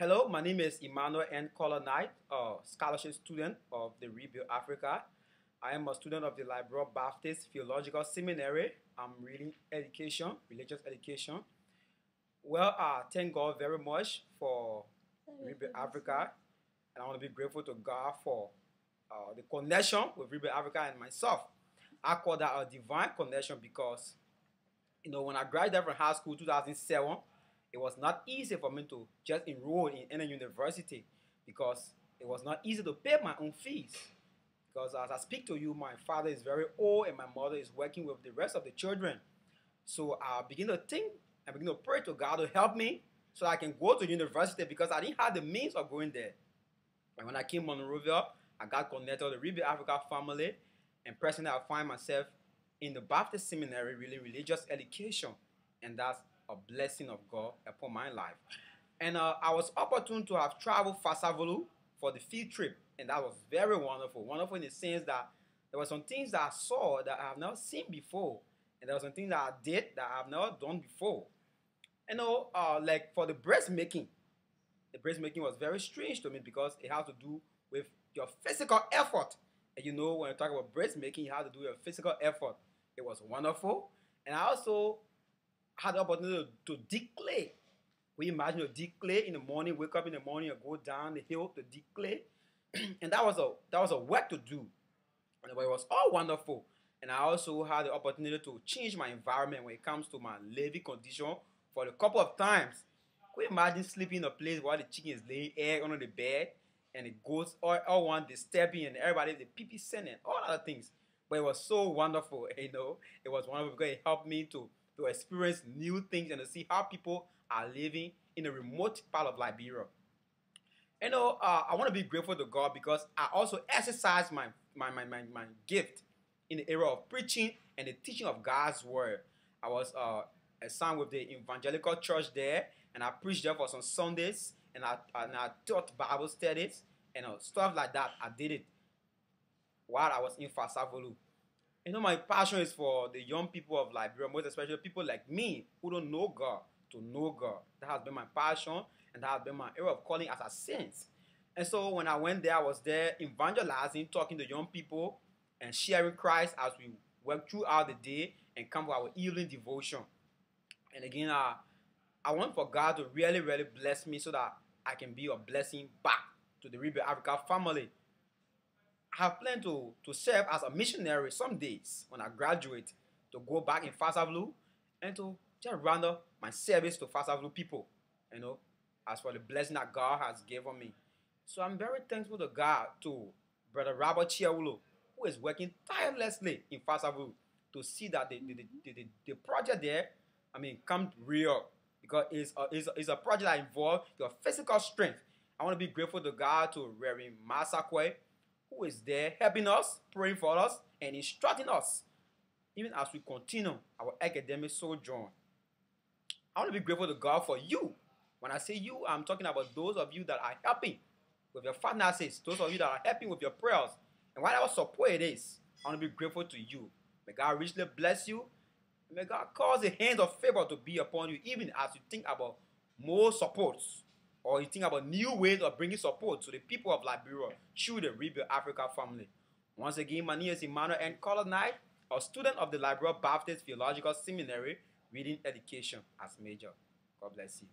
Hello, my name is Emmanuel N. Colonite, a scholarship student of the Rebuild Africa. I am a student of the Liberia Baptist Theological Seminary. I'm reading education, religious education. Well, I thank God very much for Rebuild Africa, and I want to be grateful to God for the connection with Rebuild Africa and myself. I call that a divine connection because, when I graduated from high school 2007, it was not easy for me to just enroll in any university because it was not easy to pay my own fees. Because as I speak to you, my father is very old and my mother is working with the rest of the children. So I begin to think, I begin to pray to God to help me so I can go to university because I didn't have the means of going there. And when I came on Monrovia, I got connected to the Rebuild Africa family, and presently I find myself in the Baptist Seminary, really religious education, and that's a blessing of God upon my life. And I was opportune to have traveled Fasavolu for the field trip, and that was very wonderful. Wonderful in the sense that there were some things that I saw that I have not seen before, and there were some things that I did that I have never done before. Like for the breast making was very strange to me because it has to do with your physical effort. And when you talk about breast making, you have to do your physical effort. It was wonderful. And I also had the opportunity to dig clay. We imagine you dig clay in the morning, wake up in the morning and go down the hill to dig clay. And that was a work to do. But it was all wonderful. And I also had the opportunity to change my environment when it comes to my living condition for a couple of times. Could you imagine sleeping in a place where the chicken is laying egg under the bed and the goats all want disturbing and everybody the pee sending all other things. But it was so wonderful, It was wonderful because it helped me to experience new things and to see how people are living in a remote part of Liberia. I want to be grateful to God because I also exercise my gift in the area of preaching and the teaching of God's word. I was assigned with the evangelical church there, and I preached there for some Sundays, and I taught Bible studies and stuff like that. I did it while I was in Fasavolu. My passion is for the young people of Liberia, most especially people like me who don't know God, to know God. That has been my passion, and that has been my area of calling as a saint. And so when I went there, I was there evangelizing, talking to young people, and sharing Christ as we work throughout the day and come to our evening devotion. And again, I want for God to really, really bless me so that I can be a blessing back to the Rebuild Africa family. I have planned to serve as a missionary some days when I graduate, to go back in Fasavolu and to just render my service to Fasavolu people, as for the blessing that God has given me. So I'm very thankful to God, to Brother Robert Chiawulo, who is working tirelessly in Fasavolu to see that the project there, come real, because it's a project that involves your physical strength. I want to be grateful to God, to Reverend Masakwe, who is there helping us, praying for us, and instructing us, even as we continue our academic sojourn. I want to be grateful to God for you. When I say you, I'm talking about those of you that are helping with your finances, those of you that are helping with your prayers, and whatever support it is. I want to be grateful to you. May God richly bless you. May God cause the hands of favor to be upon you, even as you think about more supports, or you think about new ways of bringing support to the people of Liberia through the Rebuild Africa family. Once again, my name is Emmanuel N. Colonite, a student of the Liberia Baptist Theological Seminary, reading education as major. God bless you.